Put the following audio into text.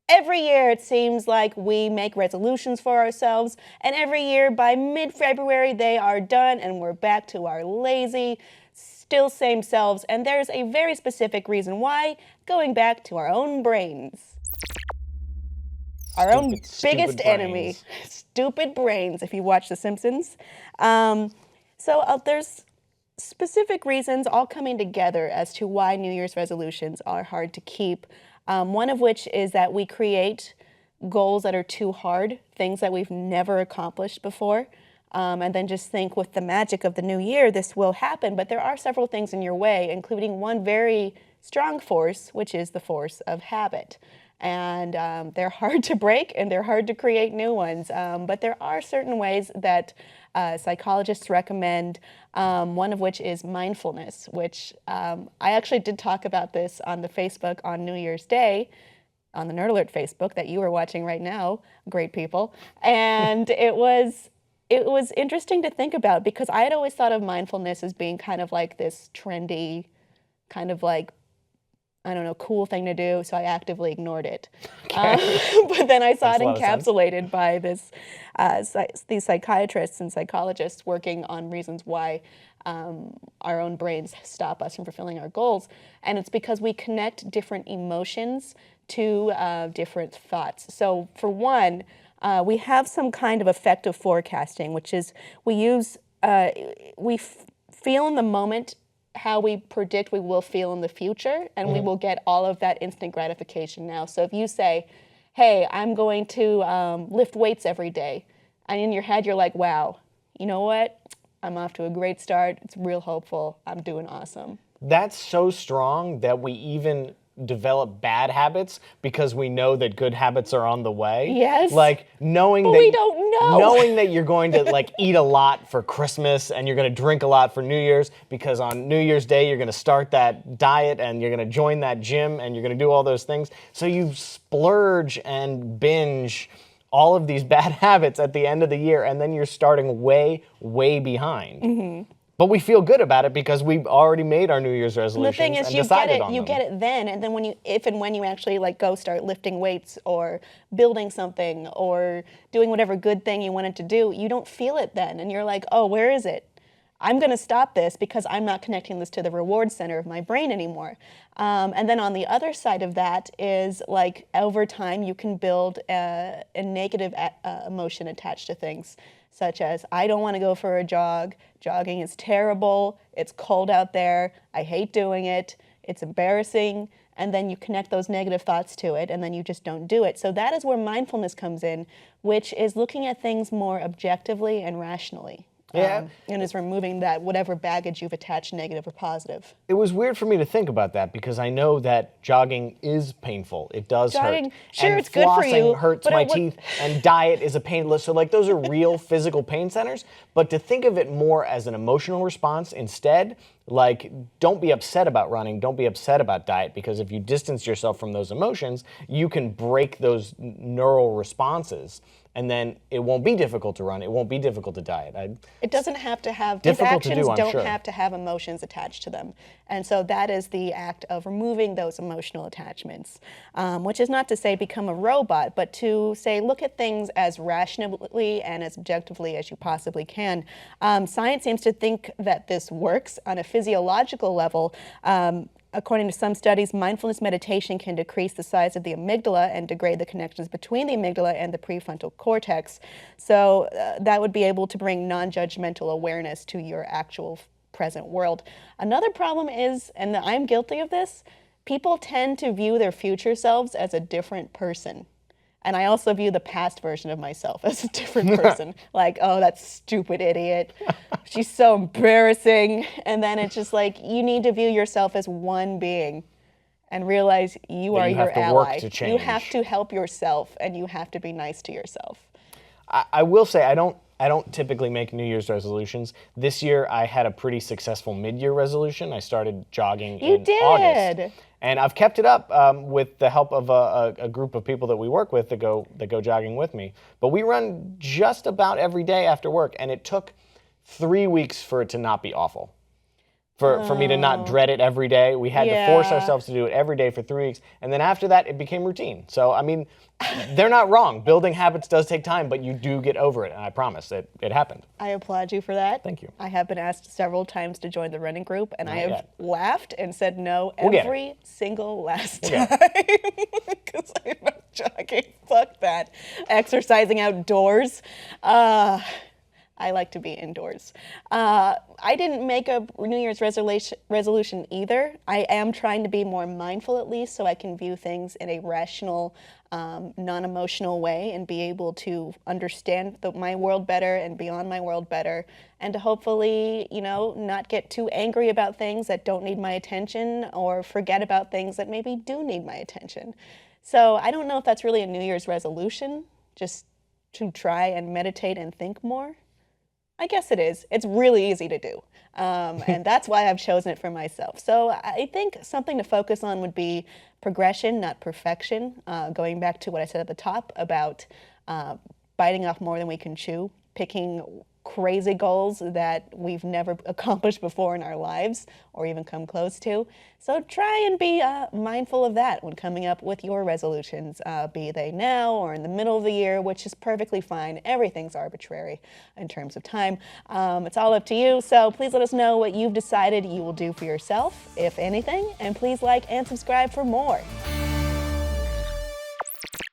Every year it seems like we make resolutions for ourselves, and every year by mid-February they are done and we're back to our lazy, still same selves, and there's a very specific reason why, going back to our own brains. Our own biggest enemy, stupid brains, if you watch The Simpsons. There's specific reasons all coming together as to why New Year's resolutions are hard to keep. One of which is that we create goals that are too hard, things that we've never accomplished before, and then just think with the magic of the new year, this will happen. But there are several things in your way, including one very strong force, which is the force of habit. And they're hard to break and they're hard to create new ones. But there are certain ways that psychologists recommend, one of which is mindfulness, which I actually did talk about this on the Facebook on New Year's Day, on the NerdAlert Facebook that you are watching right now, great people. And it was interesting to think about because I had always thought of mindfulness as being kind of like this trendy, kind of like, I don't know, cool thing to do, so I actively ignored it. Okay. But then I saw it encapsulated by these psychiatrists and psychologists working on reasons why our own brains stop us from fulfilling our goals. And it's because we connect different emotions to different thoughts. So for one, we have some kind of effective forecasting, which is we feel in the moment how we predict we will feel in the future, and we will get all of that instant gratification now. So if you say, hey, I'm going to lift weights every day, and in your head you're like, wow, you know what? I'm off to a great start. It's real hopeful. I'm doing awesome. That's so strong that we even develop bad habits because we know that good habits are on the way. Yes. Like knowing but that we don't know. Knowing that you're going to like eat a lot for Christmas and you're going to drink a lot for New Year's because on New Year's Day you're going to start that diet and you're going to join that gym and you're going to do all those things. So you splurge and binge all of these bad habits at the end of the year and then you're starting way, way behind. Mm-hmm. But we feel good about it because we've already made our New Year's resolutions and decided on them. The thing is, you get it then, and then if and when you actually like go start lifting weights or building something or doing whatever good thing you wanted to do, you don't feel it then, and you're like, oh, where is it? I'm going to stop this because I'm not connecting this to the reward center of my brain anymore. And then on the other side of that is like over time you can build a negative emotion attached to things, such as I don't want to go for a jog. Jogging is terrible. It's cold out there. I hate doing it. It's embarrassing. And then you connect those negative thoughts to it and then you just don't do it. So that is where mindfulness comes in, which is looking at things more objectively and rationally. Yeah. And is removing that whatever baggage you've attached, negative or positive. It was weird for me to think about that because I know that jogging is painful. It does hurt. Sure, and it's good for you. Flossing hurts my teeth, and diet is a pain. So like those are real physical pain centers. But to think of it more as an emotional response instead, like don't be upset about running, don't be upset about diet, because if you distance yourself from those emotions, you can break those neural responses. And then it won't be difficult to run. It won't be difficult to diet. It doesn't have to have, these actions don't have to have emotions attached to them. And so that is the act of removing those emotional attachments, which is not to say become a robot, but to say look at things as rationally and as objectively as you possibly can. Science seems to think that this works on a physiological level. According to some studies, mindfulness meditation can decrease the size of the amygdala and degrade the connections between the amygdala and the prefrontal cortex. So that would be able to bring non-judgmental awareness to your actual present world. Another problem is, and I'm guilty of this, people tend to view their future selves as a different person. And I also view the past version of myself as a different person. Like, oh, that stupid idiot. She's so embarrassing. And then it's just like, you need to view yourself as one being and realize you are your ally. You have to help yourself and you have to be nice to yourself. I will say, I don't typically make New Year's resolutions. This year, I had a pretty successful mid-year resolution. I started jogging in August. And I've kept it up with the help of a group of people that we work with that go jogging with me. But we run just about every day after work, and it took 3 weeks for it to not be awful. for me to not dread it every day. We had to force Yeah. ourselves to do it every day for 3 weeks. And then after that, it became routine. So, I mean, they're not wrong. Building habits does take time, but you do get over it. And I promise it happened. I applaud you for that. Thank you. I have been asked several times to join the running group, and I Not have yet. laughed and said no get it. every single last We'll time. Because I'm not jogging. Fuck that. Exercising outdoors. I like to be indoors. I didn't make a New Year's resolution either. I am trying to be more mindful at least so I can view things in a rational, non-emotional way and be able to understand my world better and beyond my world better, and to hopefully, not get too angry about things that don't need my attention or forget about things that maybe do need my attention. So I don't know if that's really a New Year's resolution, just to try and meditate and think more. I guess it is. It's really easy to do. And that's why I've chosen it for myself. So I think something to focus on would be progression, not perfection. Going back to what I said at the top about biting off more than we can chew, picking crazy goals that we've never accomplished before in our lives or even come close to. So try and be mindful of that when coming up with your resolutions, be they now or in the middle of the year, which is perfectly fine. Everything's arbitrary in terms of time. It's all up to you. So please let us know what you've decided you will do for yourself, if anything, and please like and subscribe for more.